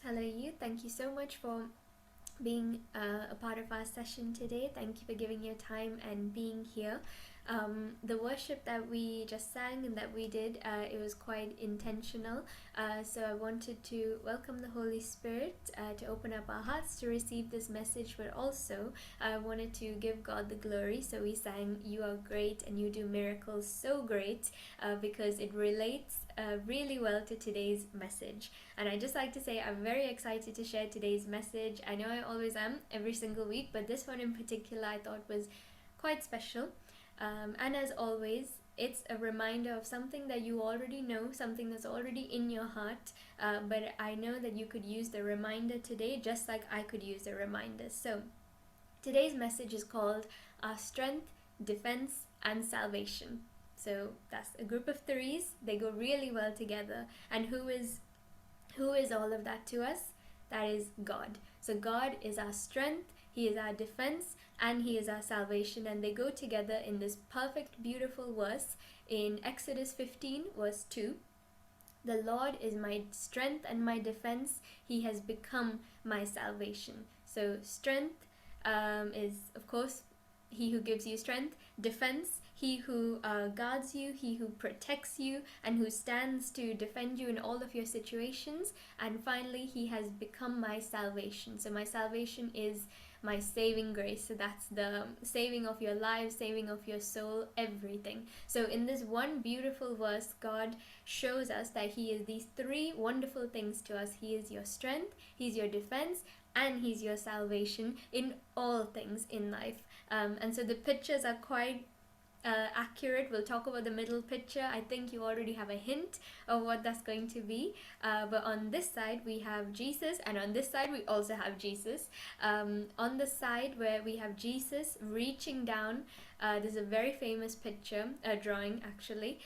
Hello, you. Thank you so much for being a part of our session today. Thank you for giving your time and being here. The worship that we just sang and that we did, it was quite intentional. So I wanted to welcome the Holy Spirit to open up our hearts to receive this message, but also I wanted to give God the glory. So we sang, "You are great and you do miracles so great," because it relates really well to today's message. And I just like to say I'm very excited to share today's message. I know I always am every single week, but this one in particular I thought was quite special. And as always, it's a reminder of something that you already know, something that's already in your heart, but I know that you could use the reminder today just like I could use a reminder. So today's message is called Strength, Defense, and Salvation. So that's a group of threes. They go really well together. And who is all of that to us? That is God. So God is our strength, He is our defense, and He is our salvation. And they go together in this perfect, beautiful verse in Exodus 15, verse 2. "The Lord is my strength and my defense. He has become my salvation." So strength is, of course, He who gives you strength. Defense, He who guards you, He who protects you, and who stands to defend you in all of your situations. And finally, He has become my salvation. So my salvation is my saving grace. So that's the saving of your life, saving of your soul, everything. So in this one beautiful verse, God shows us that He is these three wonderful things to us. He is your strength, He's your defense, and He's your salvation in all things in life. And so the pictures are quite accurate. We'll talk about the middle picture. I think you already have a hint of what that's going to be. But on this side we have Jesus, and on this side we also have Jesus. On the side where we have Jesus reaching down, there's a very famous picture, a drawing actually.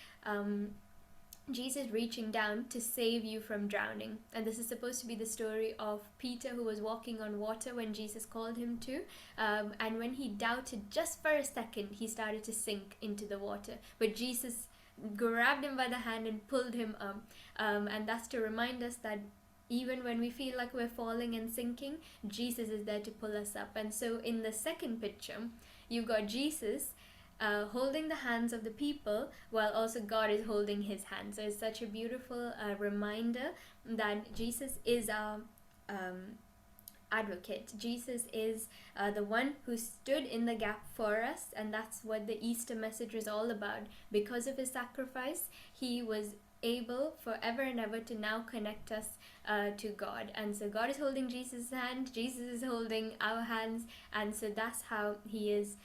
Jesus reaching down to save you from drowning. And this is supposed to be the story of Peter, who was walking on water when Jesus called him to. And when he doubted just for a second, he started to sink into the water. But Jesus grabbed him by the hand and pulled him up. And that's to remind us that even when we feel like we're falling and sinking, Jesus is there to pull us up. And so in the second picture, you've got Jesus holding the hands of the people, while also God is holding His hand. So it's such a beautiful reminder that Jesus is our advocate. Jesus is the one who stood in the gap for us, and that's what the Easter message is all about. Because of His sacrifice, He was able forever and ever to now connect us to God. And so God is holding Jesus' hand, Jesus is holding our hands, and so that's how He is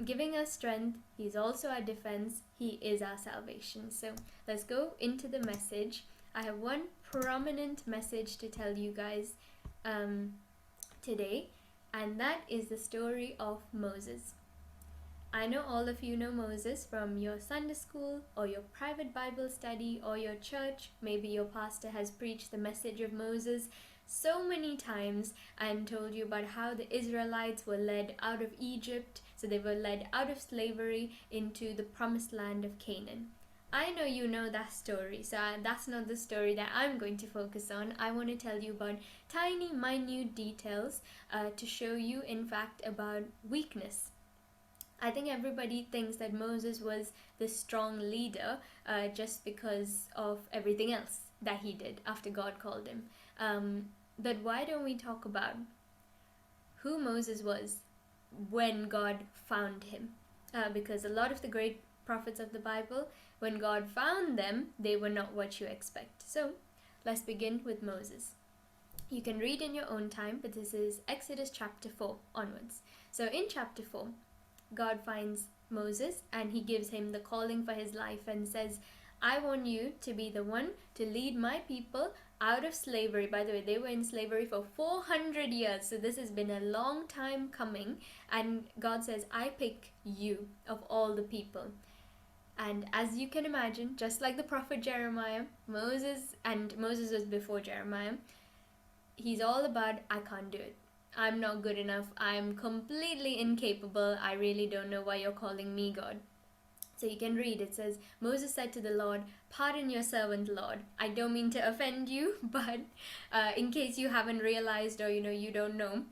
giving us strength. He's also our defense. He is our salvation. So let's go into the message. I have one prominent message to tell you guys today, and that is the story of Moses. I know all of you know Moses from your Sunday school or your private Bible study or your church. Maybe your pastor has preached the message of Moses so many times and told you about how the Israelites were led out of Egypt. So they were led out of slavery into the promised land of Canaan. I know you know that story, so that's not the story that I'm going to focus on. I want to tell you about tiny, minute details to show you, in fact, about weakness. I think everybody thinks that Moses was the strong leader just because of everything else that he did after God called him. But why don't we talk about who Moses was when God found him? Because a lot of the great prophets of the Bible, when God found them, they were not what you expect. So let's begin with Moses. You can read in your own time, but this is Exodus chapter 4 onwards. So in chapter 4, God finds Moses and He gives him the calling for his life and says, "I want you to be the one to lead my people out of slavery." By the way, they were in slavery for 400 years, so this has been a long time coming. And God says, "I pick you of all the people." And as you can imagine, just like the prophet Jeremiah, Moses was before Jeremiah, he's all about, "I can't do it. I'm not good enough. I'm completely incapable. I really don't know why you're calling me, God." So you can read, it says, Moses said to the Lord, "Pardon your servant, Lord. I don't mean to offend you, but in case you haven't realized or you don't know,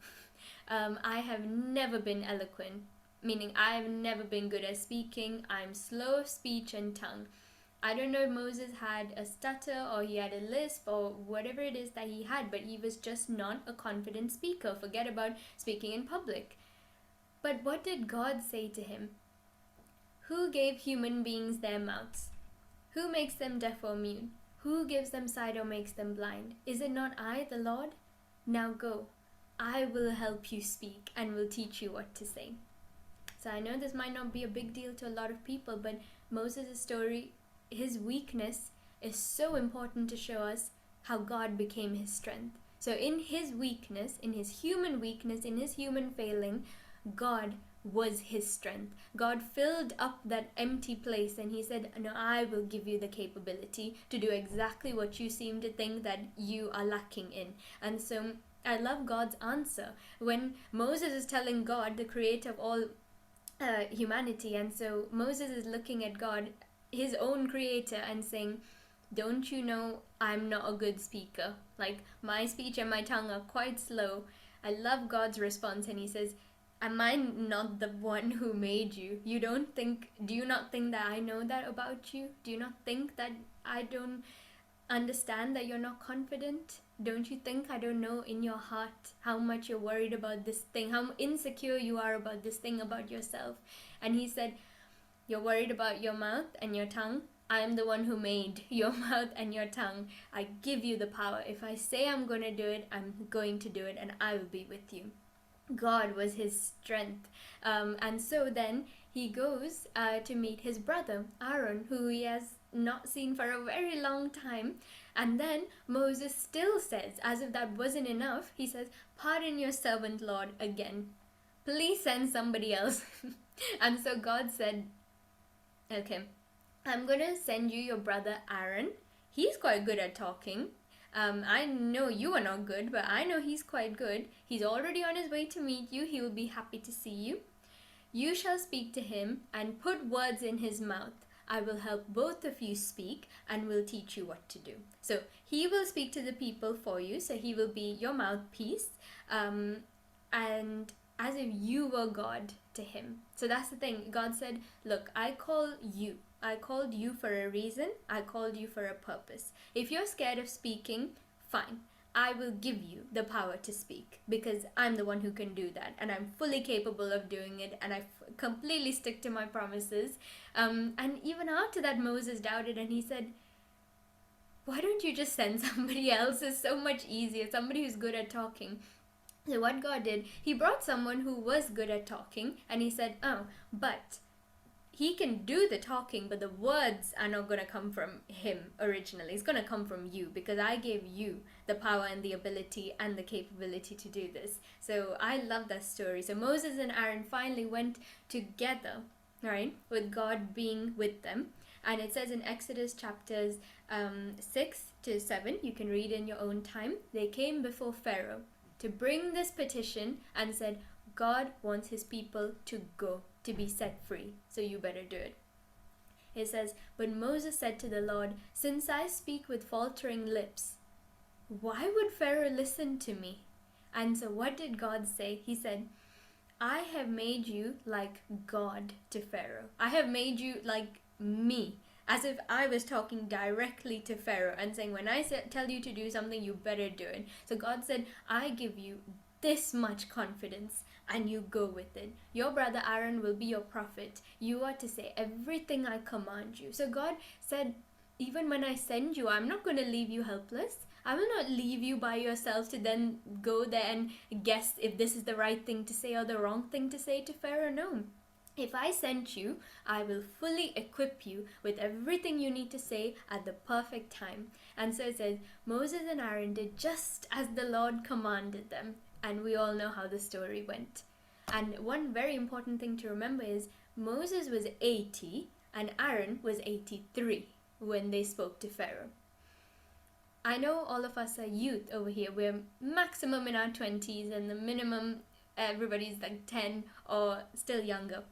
I have never been eloquent, meaning I've never been good at speaking. I'm slow of speech and tongue." I don't know if Moses had a stutter or he had a lisp or whatever it is that he had, but he was just not a confident speaker. Forget about speaking in public. But what did God say to him? Who gave human beings their mouths? Who makes them deaf or mute? Who gives them sight or makes them blind? Is it not I, the Lord? Now go. I will help you speak and will teach you what to say. So I know this might not be a big deal to a lot of people, but Moses' story, his weakness is so important to show us how God became his strength. So in his weakness, in his human failing, God was his strength. God filled up that empty place and he said, "No, I will give you the capability to do exactly what you seem to think that you are lacking in." And so I love God's answer when Moses is telling God, the creator of all humanity, and so Moses is looking at God, his own creator, and saying, "Don't you know I'm not a good speaker? Like, my speech and my tongue are quite slow." I love God's response, and he says, "Am I not the one who made you? Do you not think that I know that about you? Do you not think that I don't understand that you're not confident? Don't you think I don't know in your heart how much you're worried about this thing, how insecure you are about this thing about yourself?" And he said, "You're worried about your mouth and your tongue. I'm the one who made your mouth and your tongue. I give you the power. If I say I'm going to do it, I'm going to do it, and I will be with you." God was his strength. And so then he goes to meet his brother, Aaron, who he has not seen for a very long time. And then Moses still says, as if that wasn't enough, he says, "Pardon your servant, Lord, again. Please send somebody else." And so God said, "Okay, I'm going to send you your brother Aaron. He's quite good at talking. I know you are not good, but I know he's quite good. He's already on his way to meet you. He will be happy to see you. You shall speak to him and put words in his mouth. I will help both of you speak and will teach you what to do." So he will speak to the people for you. So he will be your mouthpiece, and as if you were God to him. So that's the thing. God said, "Look, I called you for a reason. I called you for a purpose. If you're scared of speaking, fine. I will give you the power to speak because I'm the one who can do that, and I'm fully capable of doing it, and I completely stick to my promises." And even after that, Moses doubted, and he said, "Why don't you just send somebody else? It's so much easier, somebody who's good at talking." So what God did, he brought someone who was good at talking, and he said, "Oh, but he can do the talking, but the words are not going to come from him originally. It's going to come from you because I gave you the power and the ability and the capability to do this." So I love that story. So Moses and Aaron finally went together, right, with God being with them. And it says in Exodus chapters 6 to 7, you can read in your own time, they came before Pharaoh to bring this petition and said, "God wants his people to go, to be set free, so you better do it." It says, "But Moses said to the Lord, since I speak with faltering lips, why would Pharaoh listen to me?" And so what did God say? He said, "I have made you like God to Pharaoh. I have made you like me." As if I was talking directly to Pharaoh and saying, when I tell you to do something, you better do it. So God said, "I give you this much confidence and you go with it. Your brother Aaron will be your prophet. You are to say everything I command you." So God said, even when I send you, I'm not going to leave you helpless. I will not leave you by yourself to then go there and guess if this is the right thing to say or the wrong thing to say to Pharaoh. No. If I sent you, I will fully equip you with everything you need to say at the perfect time. And so it says, Moses and Aaron did just as the Lord commanded them. And we all know how the story went. And one very important thing to remember is Moses was 80 and Aaron was 83 when they spoke to Pharaoh. I know all of us are youth over here. We're maximum in our 20s and the minimum everybody's like 10 or still younger.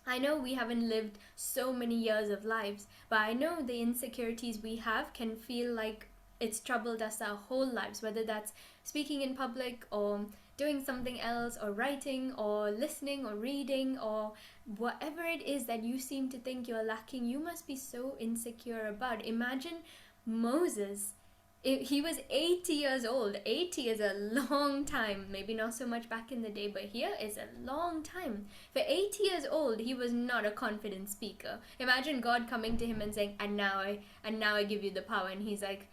I know we haven't lived so many years of lives, but I know the insecurities we have can feel like it's troubled us our whole lives, whether that's speaking in public or doing something else or writing or listening or reading or whatever it is that you seem to think you're lacking, you must be so insecure about. Imagine Moses. He was 80 years old. 80 is a long time. Maybe not so much back in the day, but here is a long time. For 80 years old, he was not a confident speaker. Imagine God coming to him and saying, and now I give you the power. And he's like,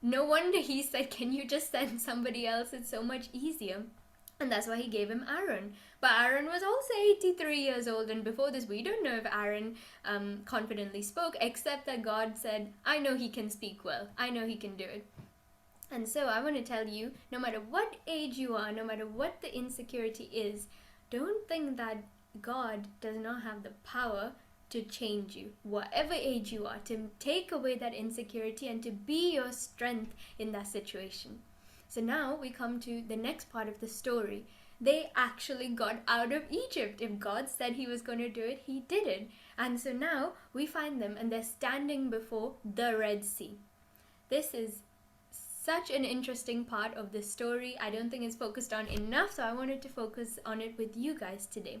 no wonder he said, can you just send somebody else? It's so much easier. And that's why he gave him Aaron. But Aaron was also 83 years old, and before this, we don't know if Aaron confidently spoke, except that God said, I know he can speak well. I know he can do it. And so I want to tell you, no matter what age you are, no matter what the insecurity is, don't think that God does not have the power to change you, whatever age you are, to take away that insecurity and to be your strength in that situation. So now we come to the next part of the story. They actually got out of Egypt. If God said he was going to do it, he did it. And so now we find them and they're standing before the Red Sea. This is such an interesting part of the story. I don't think it's focused on enough, so I wanted to focus on it with you guys today.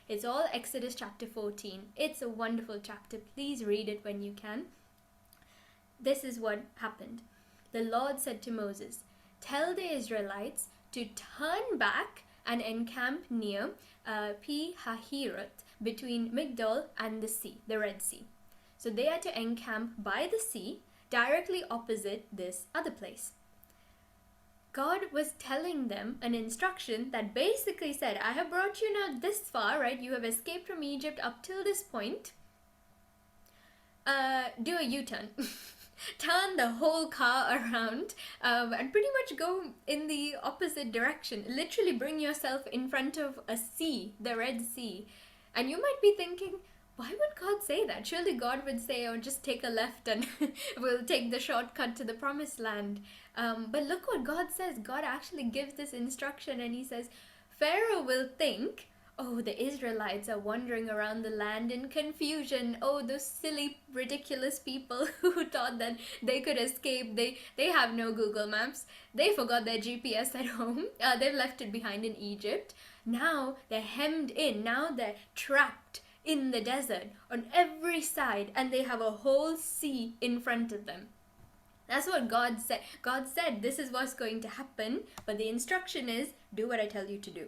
It's all Exodus chapter 14. It's a wonderful chapter. Please read it when you can. This is what happened. The Lord said to Moses, tell the Israelites to turn back and encamp near Pi-Hahiroth, between Migdol and the sea, the Red Sea. So they are to encamp by the sea, directly opposite this other place. God was telling them an instruction that basically said, I have brought you now this far, right? You have escaped from Egypt up till this point. Do a U-turn. Turn the whole car around and pretty much go in the opposite direction. Literally bring yourself in front of a sea, the Red Sea. And you might be thinking, why would God say that? Surely God would say, oh, just take a left and we'll take the shortcut to the promised land. But look what God says. God actually gives this instruction and he says, Pharaoh will think, oh, the Israelites are wandering around the land in confusion. Oh, those silly, ridiculous people who thought that they could escape. They have no Google Maps. They forgot their GPS at home. They've left it behind in Egypt. Now they're hemmed in. Now they're trapped in the desert on every side. And they have a whole sea in front of them. That's what God said. God said this is what's going to happen. But the instruction is, do what I tell you to do.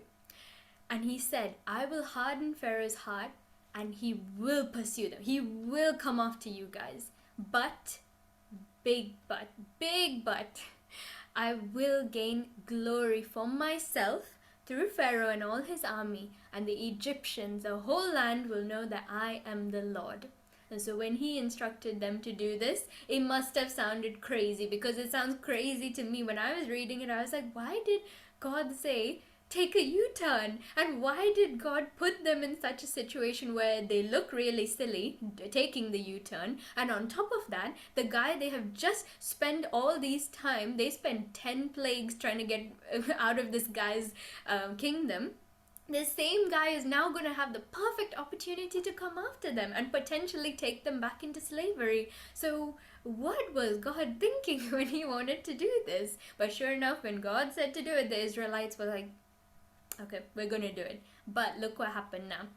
And he said, I will harden Pharaoh's heart and he will pursue them. He will come after you guys. But, big but, I will gain glory for myself through Pharaoh and all his army. And the Egyptians, the whole land will know that I am the Lord. And so when he instructed them to do this, it must have sounded crazy, because it sounds crazy to me. When I was reading it, I was like, why did God say, take a U-turn? And why did God put them in such a situation where they look really silly taking the U-turn? And on top of that, the guy they have just spent all these time, they spent 10 plagues trying to get out of this guy's kingdom. The same guy is now going to have the perfect opportunity to come after them and potentially take them back into slavery. So what was God thinking when he wanted to do this? But sure enough, when God said to do it, the Israelites were like, okay, we're going to do it. But look what happened now.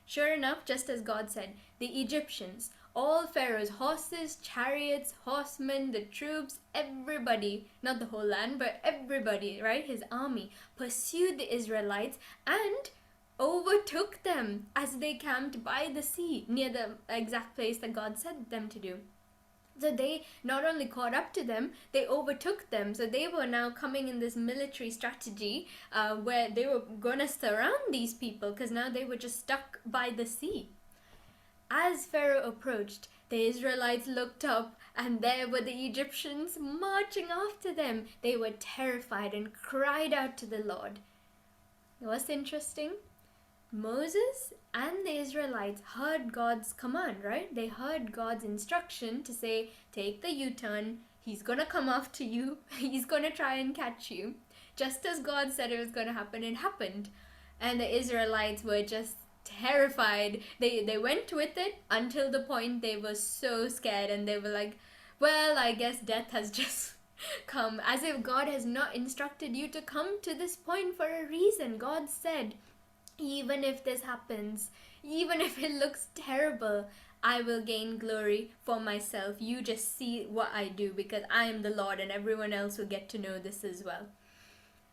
Sure enough, just as God said, the Egyptians, all Pharaoh's horses, chariots, horsemen, the troops, everybody, not the whole land, but everybody, right, his army, pursued the Israelites and overtook them as they camped by the sea, near the exact place that God said them to do. So they not only caught up to them, they overtook them. So they were now coming in this military strategy where they were going to surround these people, because now they were just stuck by the sea. As Pharaoh approached, the Israelites looked up, and there were the Egyptians marching after them. They were terrified and cried out to the Lord. What's interesting? Moses and the Israelites heard God's command, right? They heard God's instruction to say, take the U-turn. He's going to come after you. He's going to try and catch you. Just as God said it was going to happen, it happened. And the Israelites were just terrified. They went with it until the point they were so scared, and they were like, well, I guess death has just come, as if God has not instructed you to come to this point for a reason. God said, even if this happens, even if it looks terrible, I will gain glory for myself. You just see what I do, because I am the Lord, and everyone else will get to know this as well.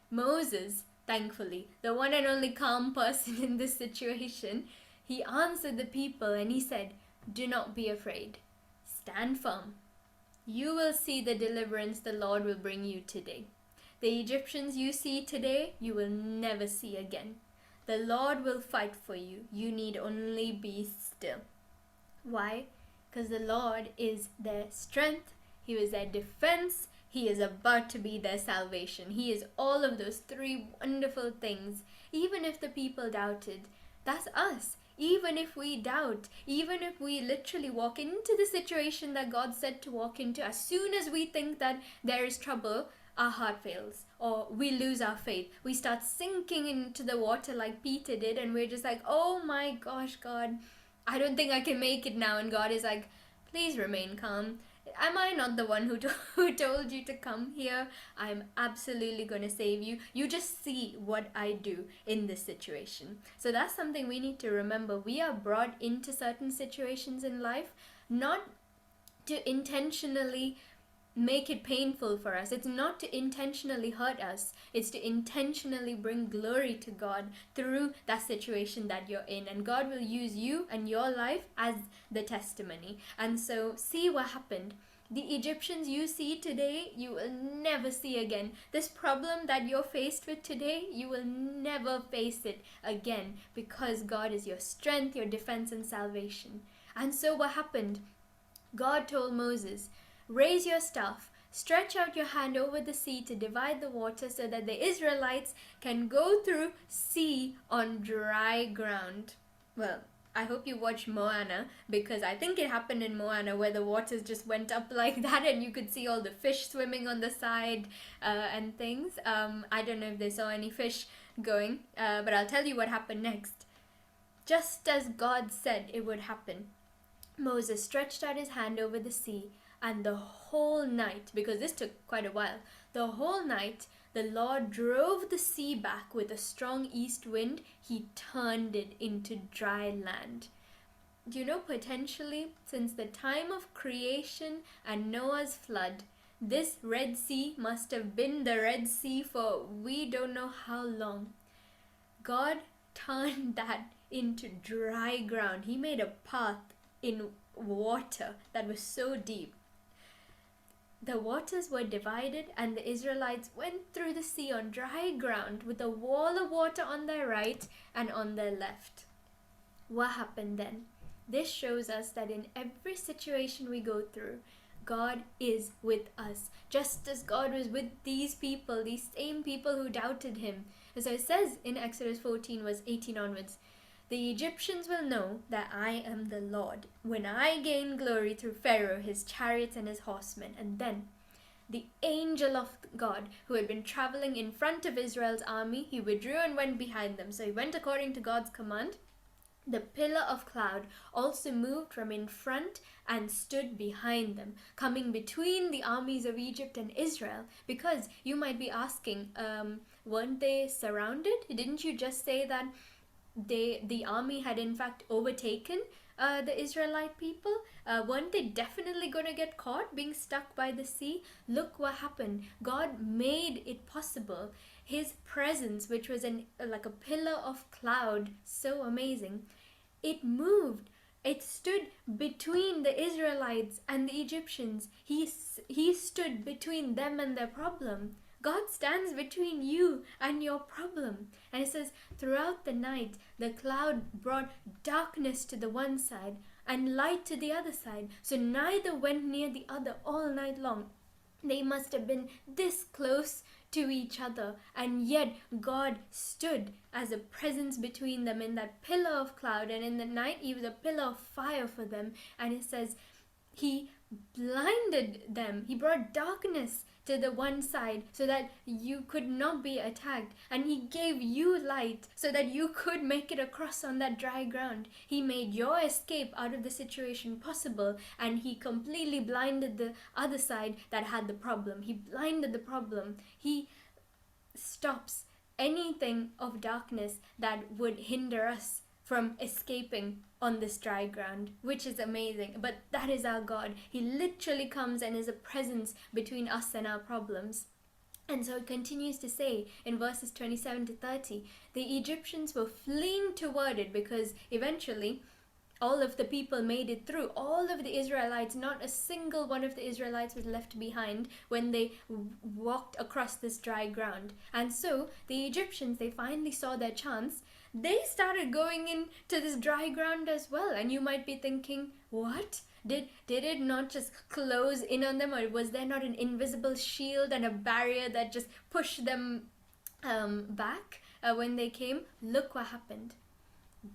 Moses, thankfully, the one and only calm person in this situation, he answered the people and he said, do not be afraid. Stand firm. You will see the deliverance the Lord will bring you today. The Egyptians you see today, you will never see again. The Lord will fight for you. You need only be still. Why? Because the Lord is their strength. He is their defense. He is about to be their salvation. He is all of those three wonderful things. Even if the people doubted, that's us. Even if we doubt, even if we literally walk into the situation that God said to walk into, as soon as we think that there is trouble, our heart fails, or we lose our faith. We start sinking into the water like Peter did, and we're just like, oh my gosh, God, I don't think I can make it now. And God is like, please remain calm. Am I not the one who told you to come here? I'm absolutely going to save you. You just see what I do in this situation. So that's something we need to remember. We are brought into certain situations in life not to intentionally make it painful for us. It's not to intentionally hurt us. It's to intentionally bring glory to God through that situation that you're in. And God will use you and your life as the testimony. And so see what happened. The Egyptians you see today, you will never see again. This problem that you're faced with today, you will never face it again, because God is your strength, your defense, and salvation. And so what happened? God told Moses, raise your staff, stretch out your hand over the sea to divide the water so that the Israelites can go through sea on dry ground. Well, I hope you watched Moana, because I think it happened in Moana where the waters just went up like that and you could see all the fish swimming on the side and things. I don't know if they saw any fish going, but I'll tell you what happened next. Just as God said it would happen, Moses stretched out his hand over the sea, and the whole night, because this took quite a while, the whole night, the Lord drove the sea back with a strong east wind. He turned it into dry land. Do you know, potentially, since the time of creation and Noah's flood, this Red Sea must have been the Red Sea for we don't know how long. God turned that into dry ground. He made a path in water that was so deep. The waters were divided, and the Israelites went through the sea on dry ground with a wall of water on their right and on their left. What happened then? This shows us that in every situation we go through, God is with us. Just as God was with these people, these same people who doubted him. And so it says in Exodus 14 verse 18 onwards, the Egyptians will know that I am the Lord when I gain glory through Pharaoh, his chariots, and his horsemen. And then the angel of God, who had been traveling in front of Israel's army, he withdrew and went behind them. So he went according to God's command. The pillar of cloud also moved from in front and stood behind them, coming between the armies of Egypt and Israel. Because you might be asking, weren't they surrounded? Didn't you just say that the army had in fact overtaken the Israelite people? Weren't they definitely going to get caught being stuck by the sea? Look what happened. God made it possible. His presence, which was like a pillar of cloud, so amazing, it moved. It stood between the Israelites and the Egyptians. He stood between them and their problem. God stands between you and your problem. And it says, throughout the night, the cloud brought darkness to the one side and light to the other side. So neither went near the other all night long. They must have been this close to each other. And yet God stood as a presence between them in that pillar of cloud. And in the night, he was a pillar of fire for them. And it says, he blinded them. He brought darkness to the one side so that you could not be attacked, and he gave you light so that you could make it across on that dry ground. He made your escape out of the situation possible, and he completely blinded the other side that had the problem. He blinded the problem. He stops anything of darkness that would hinder us from escaping on this dry ground, which is amazing. But that is our God. He literally comes and is a presence between us and our problems. And so it continues to say in verses 27 to 30, the Egyptians were fleeing toward it because eventually all of the people made it through. All of the Israelites, not a single one of the Israelites was left behind when they walked across this dry ground. And so the Egyptians, they finally saw their chance. They started going into this dry ground as well. And you might be thinking, what? Did it not just close in on them, or was there not an invisible shield and a barrier that just pushed them back when they came? Look what happened.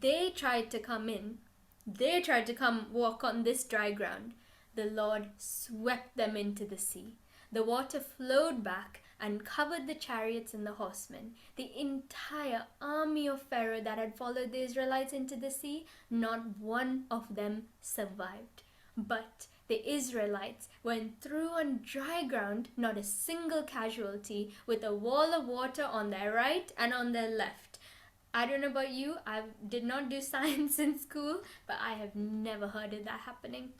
They tried to come in. They tried to come walk on this dry ground. The Lord swept them into the sea. The water flowed back and covered the chariots and the horsemen. The entire army of Pharaoh that had followed the Israelites into the sea, not one of them survived. But the Israelites went through on dry ground, not a single casualty, with a wall of water on their right and on their left. I don't know about you, I did not do science in school, but I have never heard of that happening.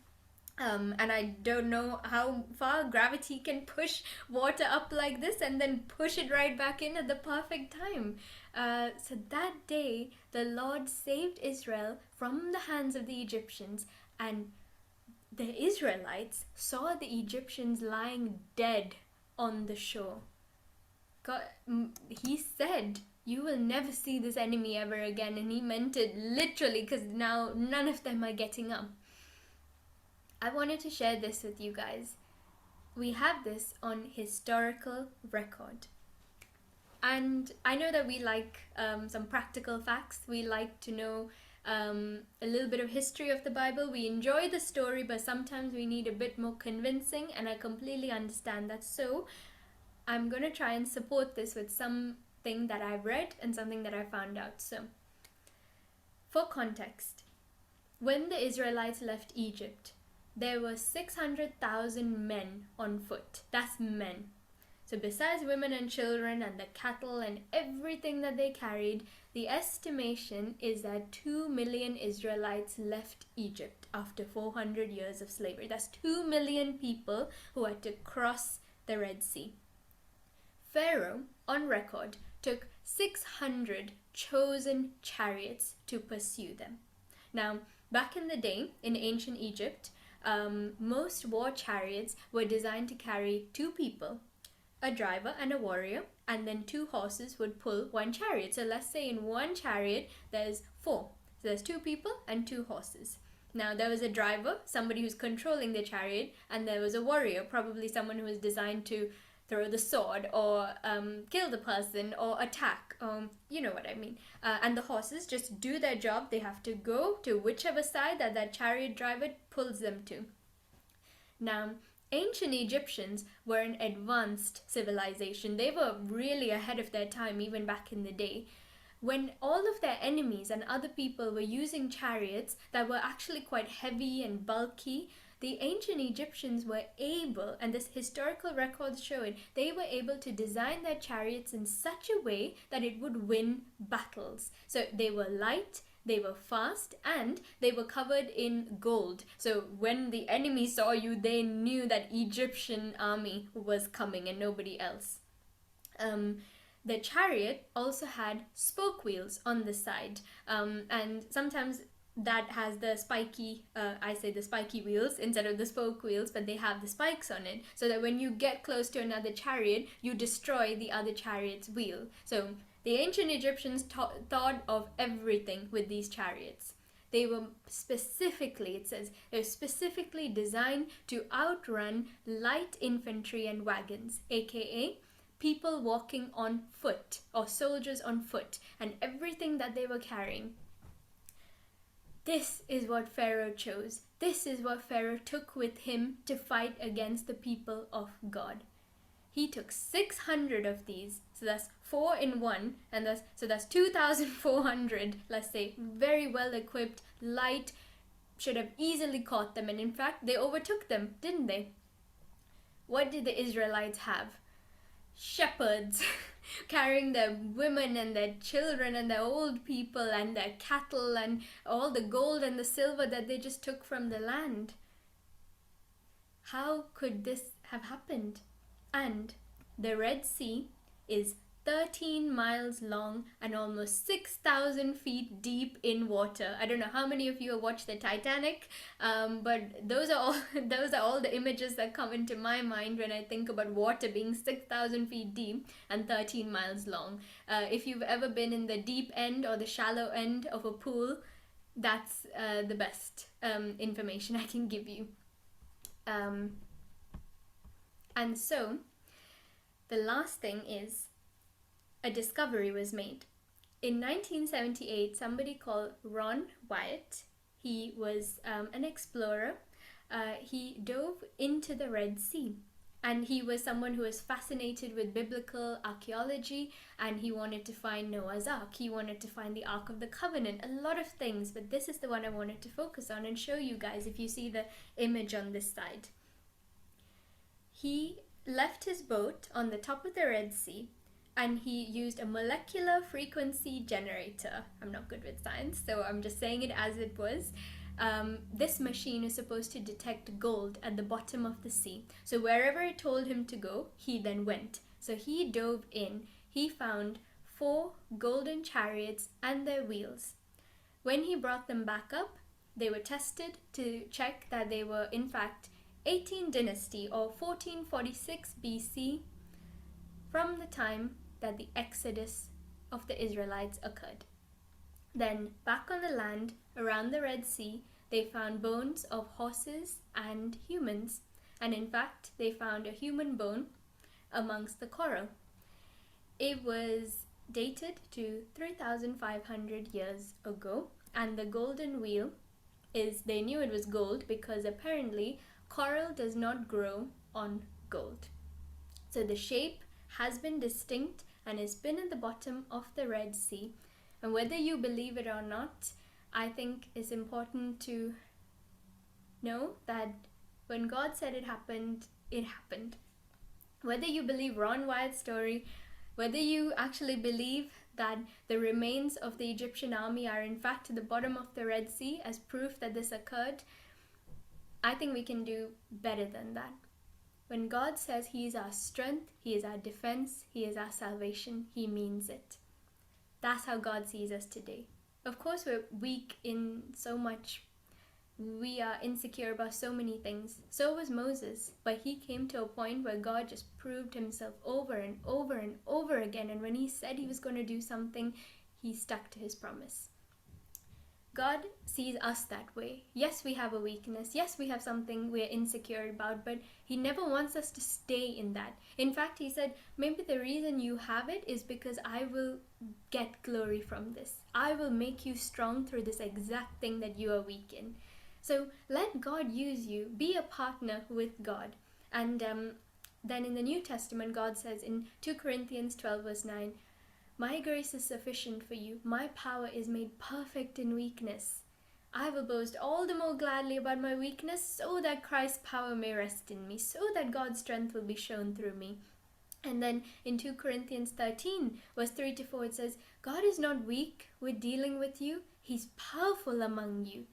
And I don't know how far gravity can push water up like this and then push it right back in at the perfect time. So that day, the Lord saved Israel from the hands of the Egyptians, and the Israelites saw the Egyptians lying dead on the shore. God, he said, you will never see this enemy ever again, and he meant it literally, because now none of them are getting up. I wanted to share this with you guys. We have this on historical record. And I know that we like some practical facts. We like to know a little bit of history of the Bible. We enjoy the story, but sometimes we need a bit more convincing, and I completely understand that. So I'm going to try and support this with something that I've read and something that I found out. So, for context, when the Israelites left Egypt, there were 600,000 men on foot. That's men. So besides women and children and the cattle and everything that they carried, the estimation is that 2 million Israelites left Egypt after 400 years of slavery. That's 2 million people who had to cross the Red Sea. Pharaoh, on record, took 600 chosen chariots to pursue them. Now, back in the day, in ancient Egypt, most war chariots were designed to carry 2 people, a driver and a warrior, and then 2 horses would pull one chariot. So let's say in one chariot there's 4. So there's 2 people and 2 horses. Now there was a driver, somebody who's controlling the chariot, and there was a warrior, probably someone who was designed to throw the sword or kill the person or attack. You know what I mean. And the horses just do their job. They have to go to whichever side that chariot driver pulls them to. Now, ancient Egyptians were an advanced civilization. They were really ahead of their time even back in the day. When all of their enemies and other people were using chariots that were actually quite heavy and bulky, the ancient Egyptians were able, and this historical records show it, they were able to design their chariots in such a way that it would win battles. So they were light, they were fast, and they were covered in gold. So when the enemy saw you, they knew that Egyptian army was coming and nobody else. The chariot also had spoke wheels on the side, and sometimes that has the spiky, the spiky wheels instead of the spoke wheels, but they have the spikes on it, so that when you get close to another chariot, you destroy the other chariot's wheel. So the ancient Egyptians thought of everything with these chariots. They were specifically, it says, they were specifically designed to outrun light infantry and wagons, aka people walking on foot or soldiers on foot, and everything that they were carrying. This is what Pharaoh chose This is what Pharaoh took with him to fight against the people of God. He took 600 of these, so that's 4 in 1, and that's 2,400, let's say, very well equipped, light, should have easily caught them, and in fact, they overtook them, didn't they? What did the Israelites have? Shepherds carrying their women and their children and their old people and their cattle and all the gold and the silver that they just took from the land. How could this have happened? And the Red Sea is 13 miles long and almost 6,000 feet deep in water. I don't know how many of you have watched the Titanic, but those are all the images that come into my mind when I think about water being 6,000 feet deep and 13 miles long. If you've ever been in the deep end or the shallow end of a pool, that's the best information I can give you. And so, the last thing is, a discovery was made. In 1978, somebody called Ron Wyatt, he was an explorer, he dove into the Red Sea. And he was someone who was fascinated with biblical archaeology, and he wanted to find Noah's Ark. He wanted to find the Ark of the Covenant, a lot of things, but this is the one I wanted to focus on and show you guys if you see the image on this side. He left his boat on the top of the Red Sea, and he used a molecular frequency generator. I'm not good with science, so I'm just saying it as it was. This machine is supposed to detect gold at the bottom of the sea. So wherever it told him to go, he then went. So he dove in. He found 4 golden chariots and their wheels. When he brought them back up, they were tested to check that they were in fact 18th dynasty or 1446 BC, from the time that the exodus of the Israelites occurred. Then back on the land around the Red Sea, they found bones of horses and humans, and in fact they found a human bone amongst the coral. It was dated to 3,500 years ago, and the golden wheel is, they knew it was gold because apparently coral does not grow on gold. So the shape has been distinct and has been at the bottom of the Red Sea. And whether you believe it or not, I think it's important to know that when God said it happened, it happened. Whether you believe Ron Wyatt's story, whether you actually believe that the remains of the Egyptian army are in fact at the bottom of the Red Sea as proof that this occurred, I think we can do better than that. When God says He is our strength, He is our defense, He is our salvation, He means it. That's how God sees us today. Of course, we're weak in so much. We are insecure about so many things. So was Moses, but he came to a point where God just proved Himself over and over and over again. And when He said He was going to do something, He stuck to His promise. God sees us that way. Yes, we have a weakness. Yes, we have something we're insecure about, but He never wants us to stay in that. In fact, He said, maybe the reason you have it is because I will get glory from this. I will make you strong through this exact thing that you are weak in. So let God use you. Be a partner with God. And then in the New Testament, God says in 2 Corinthians 12 verse 9, my grace is sufficient for you. My power is made perfect in weakness. I will boast all the more gladly about my weakness so that Christ's power may rest in me, so that God's strength will be shown through me. And then in 2 Corinthians 13 verse 3 to 4 it says, God is not weak with dealing with you. He's powerful among you.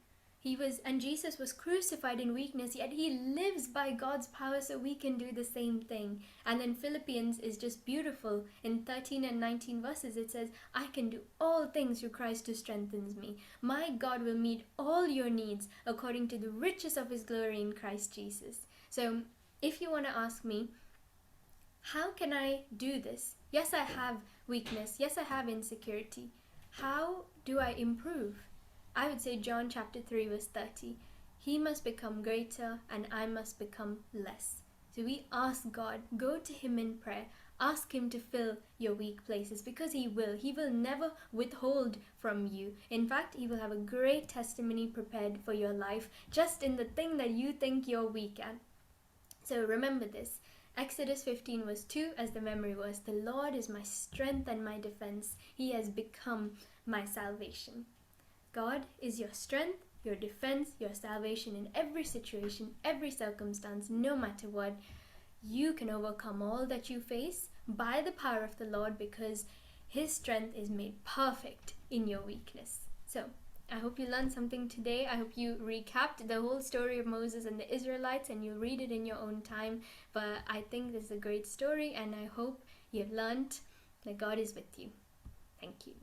And Jesus was crucified in weakness, yet He lives by God's power so we can do the same thing. And then Philippians is just beautiful. In 13 and 19 verses it says, I can do all things through Christ who strengthens me. My God will meet all your needs according to the riches of His glory in Christ Jesus. So if you want to ask me, how can I do this? Yes, I have weakness. Yes, I have insecurity. How do I improve? I would say John chapter 3 verse 30. He must become greater and I must become less. So we ask God, go to Him in prayer, ask Him to fill your weak places, because He will. He will never withhold from you. In fact, He will have a great testimony prepared for your life, just in the thing that you think you're weak at. So remember this. Exodus 15 verse 2 as the memory verse. The Lord is my strength and my defense. He has become my salvation. God is your strength, your defense, your salvation in every situation, every circumstance, no matter what. You can overcome all that you face by the power of the Lord, because His strength is made perfect in your weakness. So I hope you learned something today. I hope you recapped the whole story of Moses and the Israelites, and you read it in your own time. But I think this is a great story, and I hope you've learned that God is with you. Thank you.